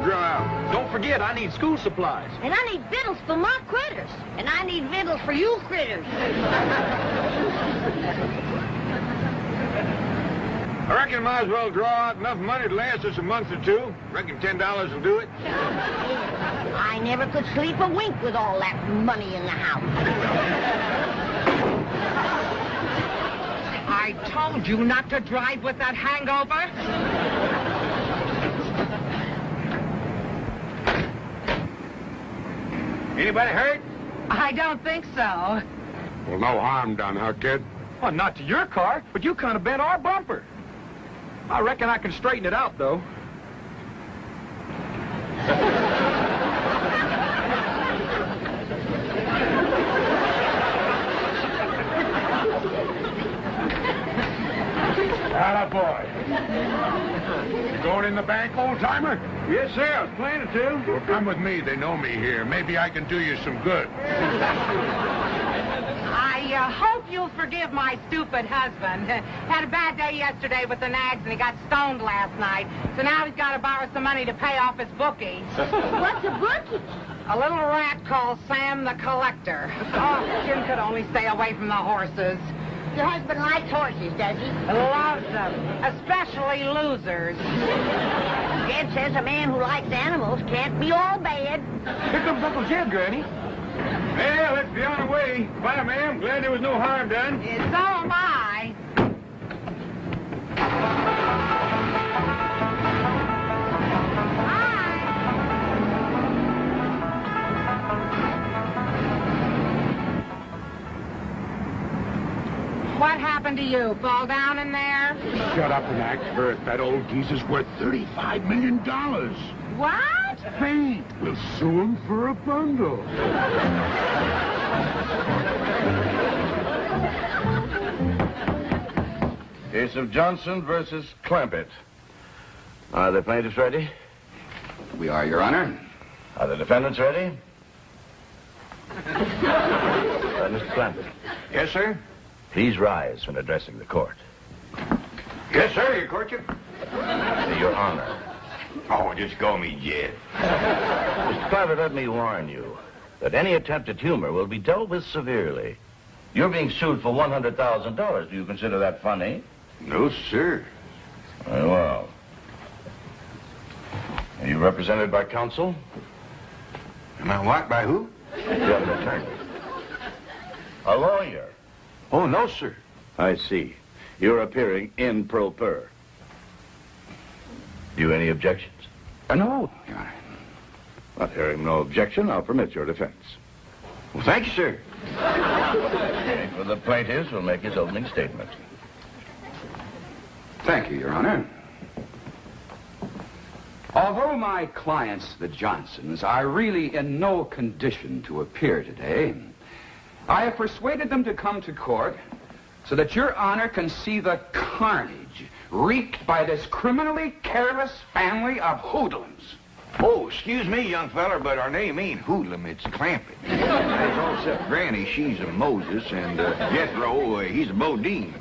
grow out. Don't forget, I need school supplies. And I need victuals for my critters. And I need victuals for you critters. I reckon I might as well draw out enough money to last us a month or two. Reckon $10 will do it. I never could sleep a wink with all that money in the house. I told you not to drive with that hangover. Anybody hurt? I don't think so. Well, no harm done, huh, kid? Well, not to your car, but you kind of bent our bumper. I reckon I can straighten it out, though. Atta boy. You going in the bank, old-timer? Yes, sir. I was planning to. Well, come with me. They know me here. Maybe I can do you some good. I hope you'll forgive my stupid husband. Had a bad day yesterday with the nags, and he got stoned last night. So now he's got to borrow some money to pay off his bookies. What's a bookie? A little rat called Sam the Collector. Oh, Jim could only stay away from the horses. Your husband likes horses, does he? Loves them, especially losers. Jed says a man who likes animals can't be all bad. Here comes Uncle Jed, Granny. Well, let's be on our way. Bye, ma'am. Glad there was no harm done. So am I. What happened to you? Fall down in there? Shut up and act first. That old geese is worth $35 million. What? Fate. We'll sue him for a bundle. Case of Johnson versus Clampetts. Are the plaintiffs ready? We are, Your Honor. Are the defendants ready? Mr. Clampetts, Yes, sir? please rise when addressing the court. Yes, sir. Your courtship? Your Honor. Oh, just call me Jed. Mr. Clampetts, let me warn you that any attempt at humor will be dealt with severely. You're being sued for $100,000. Do you consider that funny? No, sir. Very well. Are you represented by counsel? Am I what? By who? You have an attorney. A lawyer. Oh, no, sir. I see. You're appearing in pro per. Do you have any objections? No, Your Honor. Not hearing no objection, I'll permit your defense. Well, thank you, sir. For the plaintiffs will make his opening statement. Thank you, Your Honor. Although my clients, the Johnsons, are really in no condition to appear today, I have persuaded them to come to court so that Your Honor can see the carnage wreaked by this criminally careless family of hoodlums. Oh, excuse me, young feller, but our name ain't Hoodlum, it's Clampett. That's all except Granny, she's a Moses, and Jethro, he's a Bodine.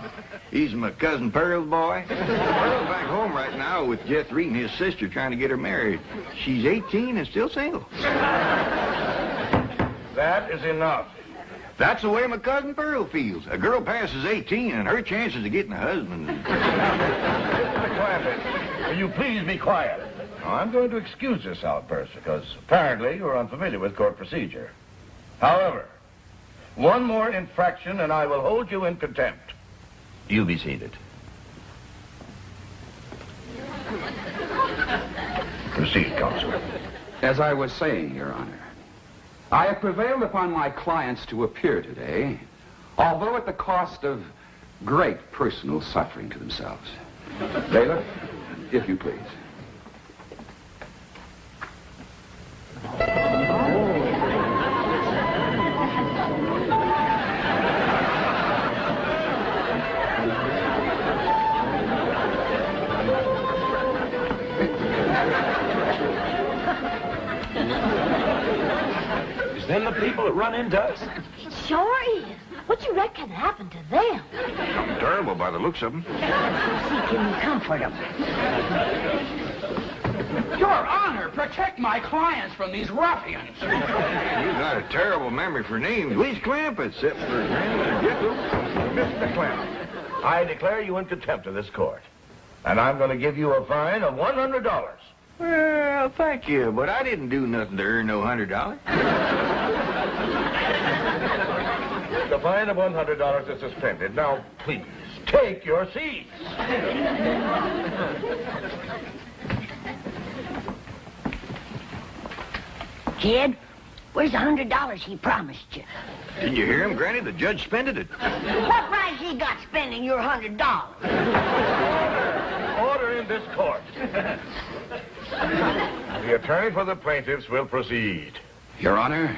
He's my cousin Pearl's boy. Pearl's back home right now with Jethro and his sister trying to get her married. She's 18 and still single. That is enough. That's the way my cousin Pearl feels. A girl passes 18 and her chances of getting a husband. Mr. Clampett, will you please be quiet? Now, I'm going to excuse this outburst because apparently you're unfamiliar with court procedure. However, one more infraction and I will hold you in contempt. You be seated. Proceed, Counselor. As I was saying, Your Honor, I have prevailed upon my clients to appear today, although at the cost of great personal suffering to themselves. Bailiff, if you please. Is them the people that run into us? It sure is. What you reckon happened to them? Something terrible by the looks of them. See, can you comfort them? Your Honor, protect my clients from these ruffians. You got a terrible memory for names. Where's Clampetts, except for Granny and Jekyll? Mr. Clampetts, I declare you in contempt of this court. And I'm going to give you a fine of $100. Well, thank you, but I didn't do nothing to earn no $100. The fine of $100 is suspended. Now, please, take your seats. Kid, where's the $100 he promised you? Did you hear him, Granny? The judge spended it. What right he got spending your $100? Order in this court. The attorney for the plaintiffs will proceed. Your Honor,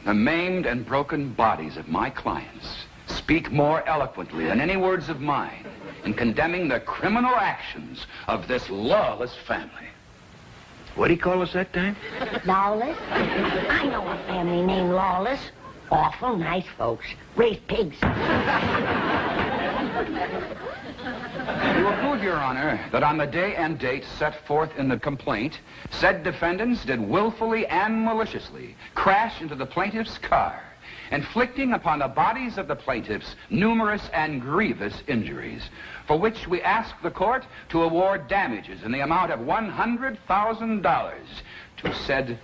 the maimed and broken bodies of my clients speak more eloquently than any words of mine in condemning the criminal actions of this lawless family. What'd he call us that time? Lawless? I know a family named Lawless. Awful nice folks. Raise pigs. You will prove, Your Honor, that on the day and date set forth in the complaint, said defendants did willfully and maliciously crash into the plaintiff's car, inflicting upon the bodies of the plaintiffs numerous and grievous injuries, for which we ask the court to award damages in the amount of $100,000 to said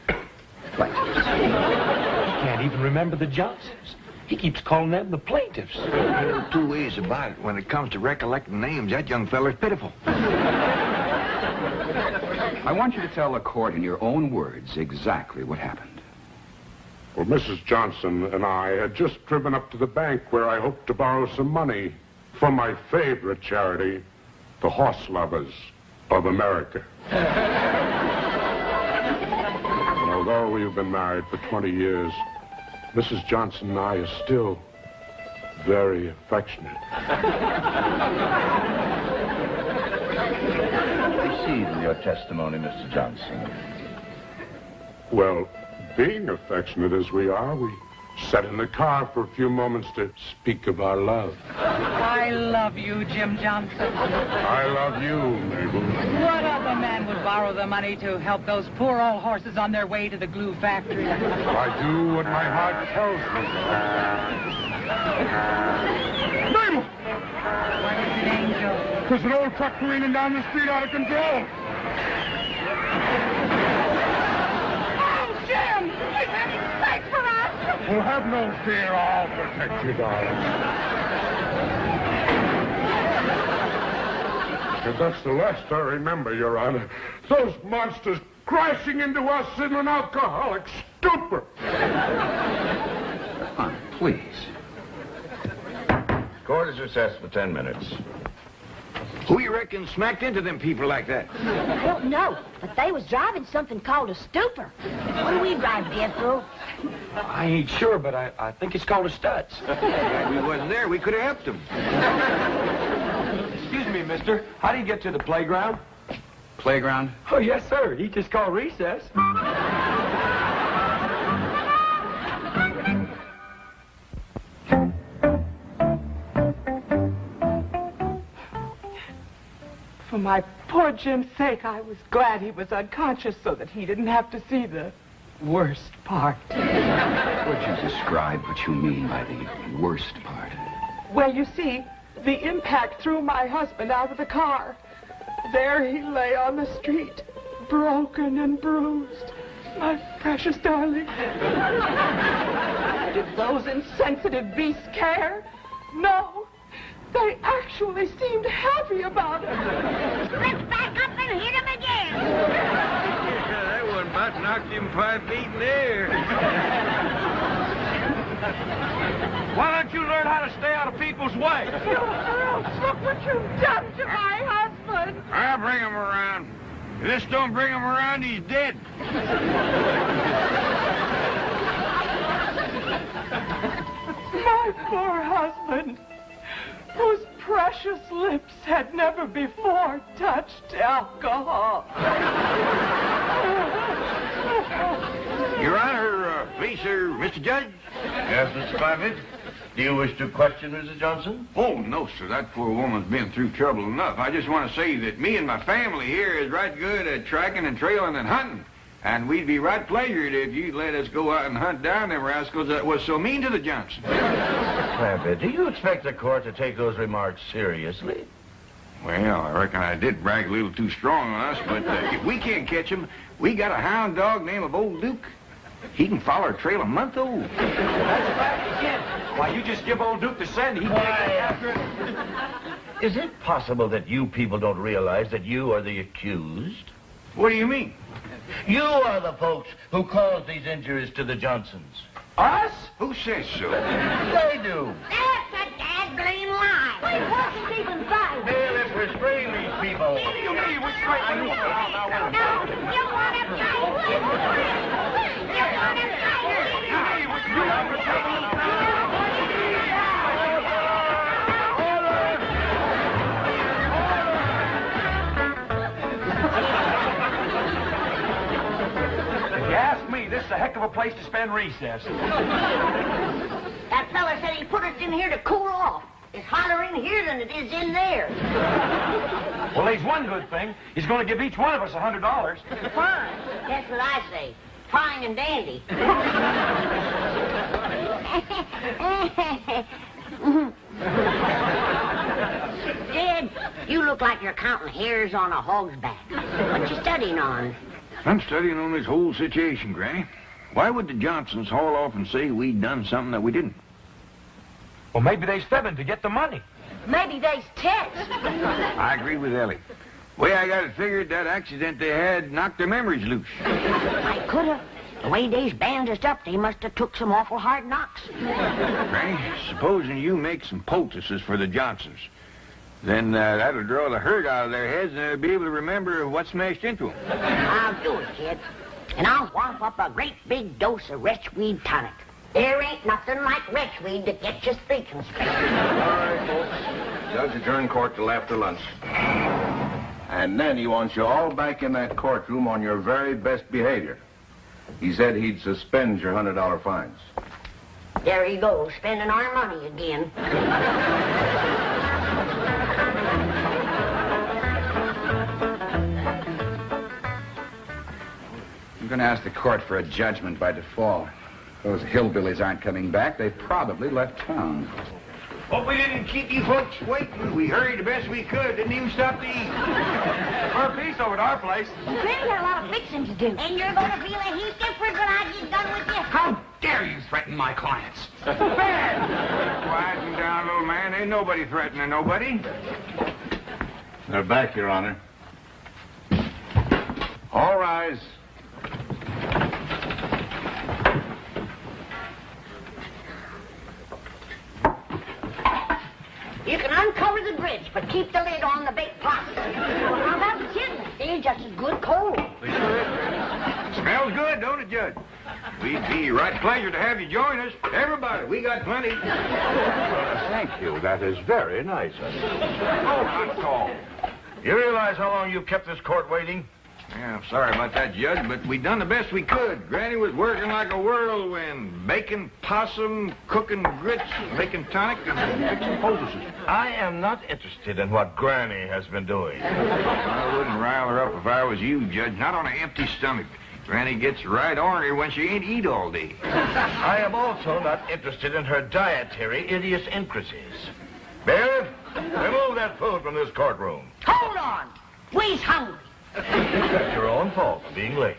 plaintiffs. He can't even remember the Johnsons. He keeps calling them the plaintiffs. There are two ways about it. When it comes to recollecting names, that young feller's pitiful. I want you to tell the court in your own words exactly what happened. Well, Mrs. Johnson and I had just driven up to the bank where I hoped to borrow some money from my favorite charity, the Horse Lovers of America. And although we've been married for 20 years, Mrs. Johnson and I are still very affectionate. Proceed with your testimony, Mr. Johnson. Well, being affectionate as we are, we sat in the car for a few moments to speak of our love. I love you, Jim Johnson. I love you, Mabel. What other man would borrow the money to help those poor old horses on their way to the glue factory? I do what my heart tells me. Mabel! What is it, Angel? There's an old truck careening down the street out of control. Oh, Jim! Is any sight for us? Well, have no fear. I'll protect you, darling. And that's the last I remember, Your Honor. Those monsters crashing into us in an alcoholic stupor. Honor, please. Court is recessed for 10 minutes. Who you reckon smacked into them people like that? I don't know, but they was driving something called a stupor. What do we drive, Jethro? I ain't sure, but I think it's called a Stutz. If we wasn't there, we could have helped them. Excuse me, mister. How do you get to the playground? Playground? Oh, yes, sir. He just called recess. For my poor Jim's sake, I was glad he was unconscious so that he didn't have to see the worst part. Would you describe what you mean by the worst part? Well, you see, the impact threw my husband out of the car. There he lay on the street, broken and bruised. My precious darling. Did those insensitive beasts care? No. They actually seemed happy about it. Let's back up and hit him again. That one about knocked him 5 feet in the air. Why don't you learn how to stay out of people's way? You girls, look what you've done to my husband. I'll bring him around. If this don't bring him around, he's dead. My poor husband, whose precious lips had never before touched alcohol. Your Honor, please, sir, Mr. Judge. Yes, Mr. Clampetts? Do you wish to question Mrs. Johnson? Oh, no, sir. That poor woman's been through trouble enough. I just want to say that me and my family here is right good at tracking and trailing and hunting. And we'd be right pleasured if you'd let us go out and hunt down them rascals that was so mean to the Johnsons. Clampett, do you expect the court to take those remarks seriously? Well, I reckon I did brag a little too strong on us, but if we can't catch him, we got a hound dog named Old Duke. He can follow our trail a month old. That's a fact again. Why, you just give old Duke the scent, he can't get after it. Is it possible that you people don't realize that you are the accused? What do you mean? You are the folks who caused these injuries to the Johnsons. Us? Who says so? They do. That's a daggone lie. We wasn't even fighting. Bailiff, restrain these people. No, you want to fight. You want to fight. If you ask me, this is a heck of a place to spend recess. That fella said he put us in here to cool off. It's hotter in here than it is in there. Well, there's one good thing. He's going to give each one of us $100. Fine. That's what I say. Fine and dandy. Dad, you look like you're counting hairs on a hog's back. What you studying on? I'm studying on this whole situation, Granny. Why would the Johnsons haul off and say we'd done something that we didn't? Well, maybe they's fibbing to get the money. Maybe they's tests. I agree with Ellie. Way I got it figured, that accident they had knocked their memories loose. I coulda. The way they's bandaged up, they must have took some awful hard knocks. Granny, supposing you make some poultices for the Johnsons, then that'll draw the hurt out of their heads and they'll be able to remember what smashed into them. I'll do it, kid. And I'll whomp up a great big dose of wretchweed tonic. There ain't nothing like wretchweed to get you thinking straight. All right, folks. Judge adjourned court till after lunch. And then he wants you all back in that courtroom on your very best behavior. He said he'd suspend your $100 fines. There he goes, spending our money again. I'm going to ask the court for a judgment by default. Those hillbillies aren't coming back. They probably left town. Hope we didn't keep you folks waiting. We hurried the best we could. Didn't even stop to eat. For a piece over at our place. You really got a lot of fixing to do. And you're going to feel a heap different when I get done with you. How dare you threaten my clients? Quieten down, little man. Ain't nobody threatening nobody. They're back, Your Honor. All rise. You can uncover the bridge, but keep the lid on the baked pasta. How about the chitlins? They're just as good cold. Smells good, don't it, Judge? We'd be right pleasure to have you join us. Everybody, we got plenty. Thank you. That is very nice of you. Oh, not at all. You realize how long you've kept this court waiting? Yeah, I'm sorry about that, Judge, but we done the best we could. Granny was working like a whirlwind, baking possum, cooking grits, making tonic, and fixing poultices. I am not interested in what Granny has been doing. I wouldn't rile her up if I was you, Judge. Not on an empty stomach. Granny gets right ornery when she ain't eat all day. I am also not interested in her dietary idiosyncrasies. Bailiff, remove that food from this courtroom. Hold on. We's hungry. That's your own fault for being late.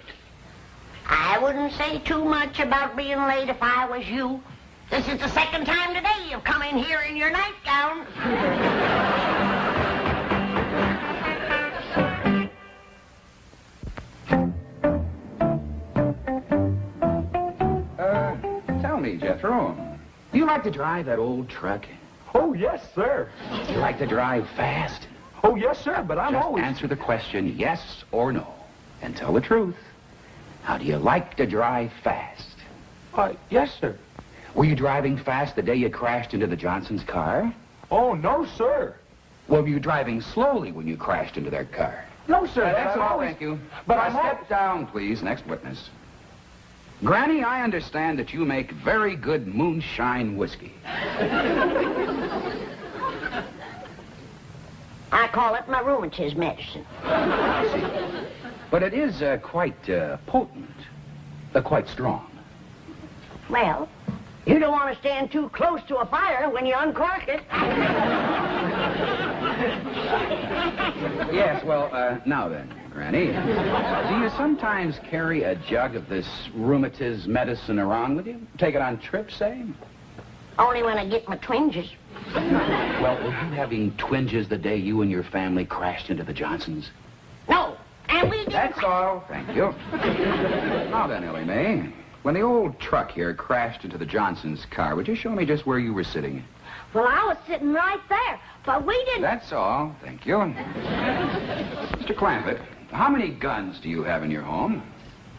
I wouldn't say too much about being late if I was you. This is the second time today you've come in here in your nightgown. Tell me, Jethro, do you like to drive that old truck? Oh, yes, sir. Do you like to drive fast? Oh, yes, sir, but I'm Just always... answer the question yes or no, and tell the truth. How do you like to drive fast? Yes, sir. Were you driving fast the day you crashed into the Johnsons' car? Oh, no, sir. Well, were you driving slowly when you crashed into their car? No, sir. That's I'm all, always... thank you. But Now I'm step always... down, please. Next witness. Granny, I understand that you make very good moonshine whiskey. I call it my rheumatism medicine. I see. But it is quite potent, quite strong. Well, you don't want to stand too close to a fire when you uncork it. Yes, well, now then, Granny, do you sometimes carry a jug of this rheumatism medicine around with you? Take it on trips, say? Only when I get my twinges. Well, were you having twinges the day you and your family crashed into the Johnsons? No, and we didn't. That's all. Thank you. Now then, Ellie Mae, when the old truck here crashed into the Johnsons' car, would you show me just where you were sitting? Well, I was sitting right there, but we didn't. That's all. Thank you. Mr. Clampett, how many guns do you have in your home?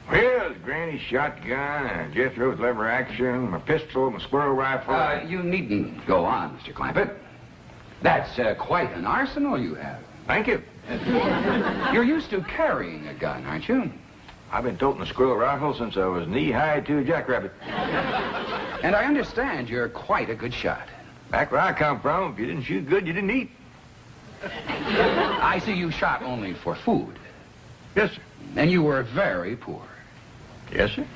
Well, Granny's shotgun, Jethro's lever action, my pistol, my squirrel rifle. You needn't go on, Mr. Clampett. That's quite an arsenal you have. Thank you. You're used to carrying a gun, aren't you? I've been toting a squirrel rifle since I was knee-high to a jackrabbit. And I understand you're quite a good shot. Back where I come from, if you didn't shoot good, you didn't eat. I see you shot only for food. Yes, sir. And you were very poor. Yes, sir.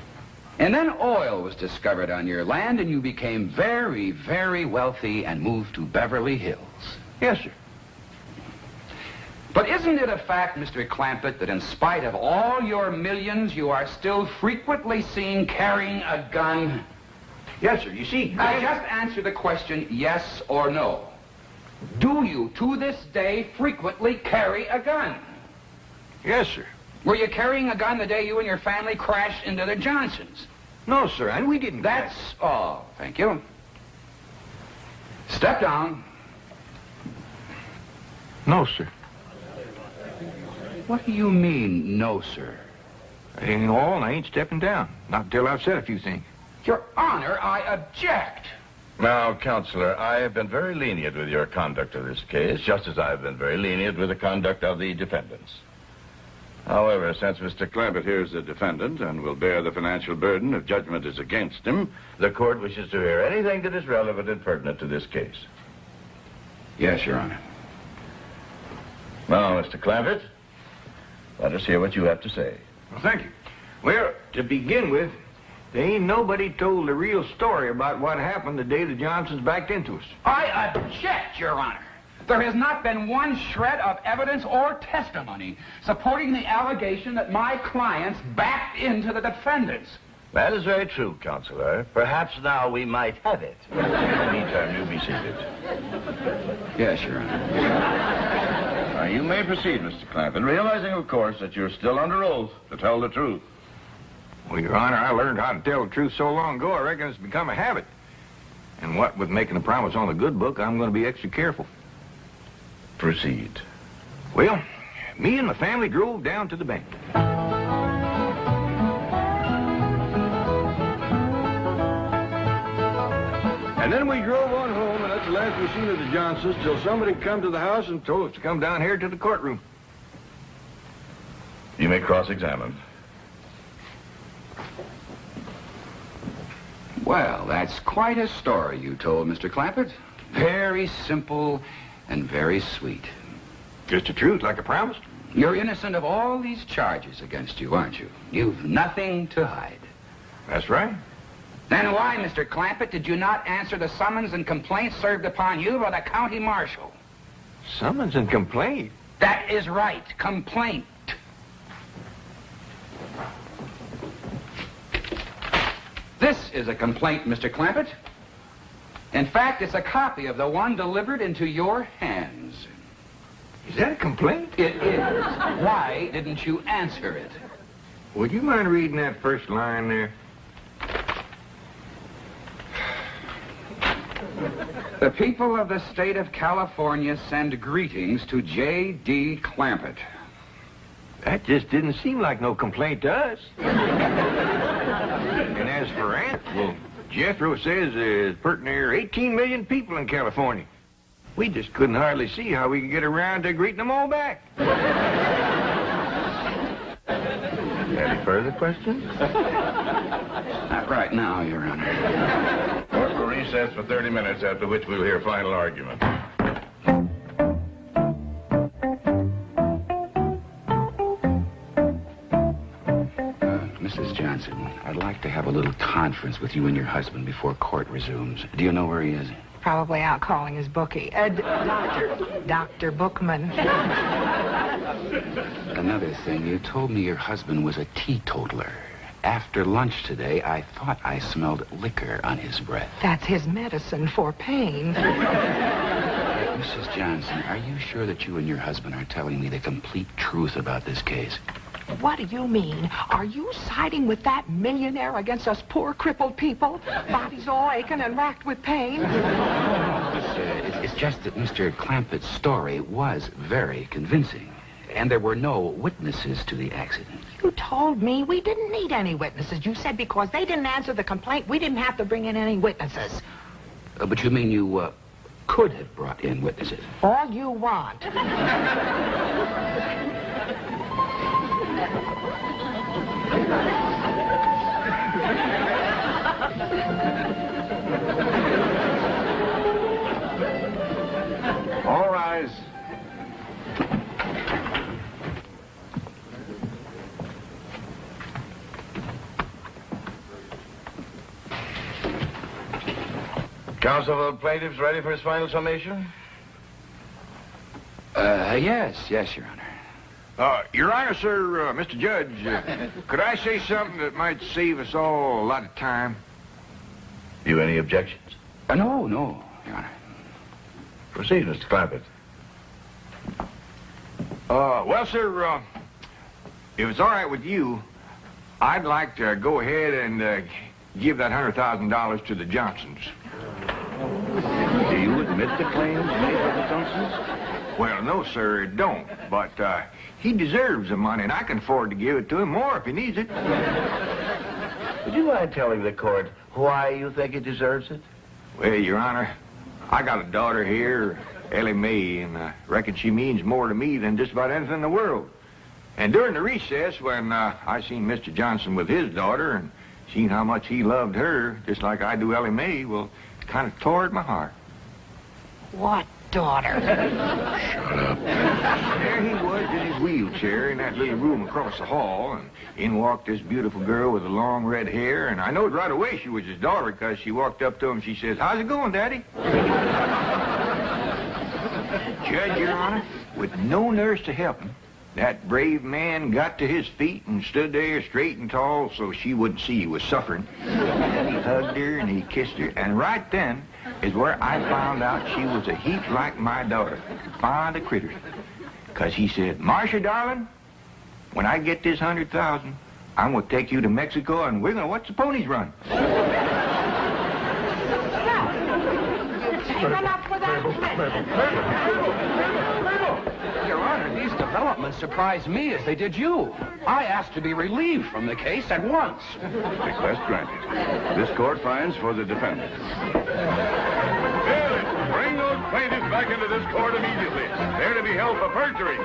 And then oil was discovered on your land, and you became very, very wealthy and moved to Beverly Hills. Yes, sir. But isn't it a fact, Mr. Clampett, that in spite of all your millions, you are still frequently seen carrying a gun? Yes, sir. You see, Just answer the question, yes or no. Do you, to this day, frequently carry a gun? Yes, sir. Were you carrying a gun the day you and your family crashed into the Johnsons? No, sir, and we didn't. That's all. Thank you. Step down. No, sir. What do you mean, no, sir? It ain't all, and I ain't stepping down. Not until I've said a few things. Your Honor, I object. Now, Counselor, I have been very lenient with your conduct of this case, just as I have been very lenient with the conduct of the defendants. However, since Mr. Clampett here is the defendant and will bear the financial burden if judgment is against him, the court wishes to hear anything that is relevant and pertinent to this case. Yes, Your Honor. Now, Mr. Clampett, let us hear what you have to say. Well, thank you. Well, to begin with, there ain't nobody told the real story about what happened the day the Johnsons backed into us. I object, Your Honor. There has not been one shred of evidence or testimony supporting the allegation that my clients backed into the defendants. That is very true, Counselor. Perhaps now we might have it. In the meantime, you be seated. Yes, Your Honor. Now, you may proceed, Mr. Clampett, realizing, of course, that you're still under oath to tell the truth. Well, Your Honor, I learned how to tell the truth so long ago, I reckon it's become a habit. And what with making a promise on the good book, I'm going to be extra careful. Proceed. Well, me and my family drove down to the bank. And then we drove on home, and that's the last we seen of the Johnsons till somebody come to the house and told us to come down here to the courtroom. You may cross-examine. Well, that's quite a story you told, Mr. Clampett. Very simple and very sweet. Just the truth, like I promised. You're innocent of all these charges against you, aren't you? You've nothing to hide. That's right. Then why, Mr. Clampett, did you not answer the summons and complaint served upon you by the county marshal? Summons and complaint? That is right, complaint. This is a complaint, Mr. Clampett. In fact, it's a copy of the one delivered into your hands. Is that a complaint? It is. Why didn't you answer it? Would you mind reading that first line there? The people of the state of California send greetings to J.D. Clampett. That just didn't seem like no complaint to us. And as for Aunt, well, Jethro says there's pretty near 18 million people in California. We just couldn't hardly see how we could get around to greeting them all back. Very Further questions? Not right now, Your Honor. Court will recess for 30 minutes, after which we'll hear final argument. Mrs. Johnson, I'd like to have a little conference with you and your husband before court resumes. Do you know where he is? Probably out calling his bookie. Dr. Bookman. Another thing, you told me your husband was a teetotaler. After lunch today, I thought I smelled liquor on his breath. That's his medicine for pain. Mrs. Johnson, are you sure that you and your husband are telling me the complete truth about this case? What do you mean? Are you siding with that millionaire against us poor crippled people? Bodies all aching and racked with pain? It's just that Mr. Clampetts' story was very convincing. And there were no witnesses to the accident. You told me we didn't need any witnesses. You said because they didn't answer the complaint, we didn't have to bring in any witnesses. But you mean you could have brought in witnesses? All you want. All rise. Counsel for the plaintiffs ready for his final summation? Yes, Your Honor. Your Honor, sir, Mr. Judge, could I say something that might save us all a lot of time? You any objections? No, Your Honor. Proceed, Mr. Clampett. Well, sir, if it's all right with you, I'd like to go ahead and give that $100,000 to the Johnsons. Do you admit the claims made by the Johnsons? Well, no, sir, it don't. But he deserves the money, and I can afford to give it to him more if he needs it. Would you mind telling the court why you think he deserves it? Well, Your Honor, I got a daughter here, Ellie Mae, and I reckon she means more to me than just about anything in the world. And during the recess, when I seen Mr. Johnson with his daughter and seen how much he loved her, just like I do Ellie Mae, well, it kind of tore at my heart. What daughter? There he was in his wheelchair in that little room across the hall, and in walked this beautiful girl with the long red hair, and I knowed right away she was his daughter because she walked up to him and she says, "How's it going, Daddy?" Judge, Your Honor, with no nurse to help him, that brave man got to his feet and stood there straight and tall so she wouldn't see he was suffering. And he hugged her and he kissed her, and right then is where I found out she was a heap like my daughter, fond of critters. Because he said, "Marcia, darling, when I get this 100,000, I'm going to take you to Mexico and we're going to watch the ponies run." Run up for that. Your Honor, these developments surprised me as they did you. I asked to be relieved from the case at once. Request granted. This court finds for the defendant. Bailiff, bring those plaintiffs back into this court immediately. They're to be held for perjury.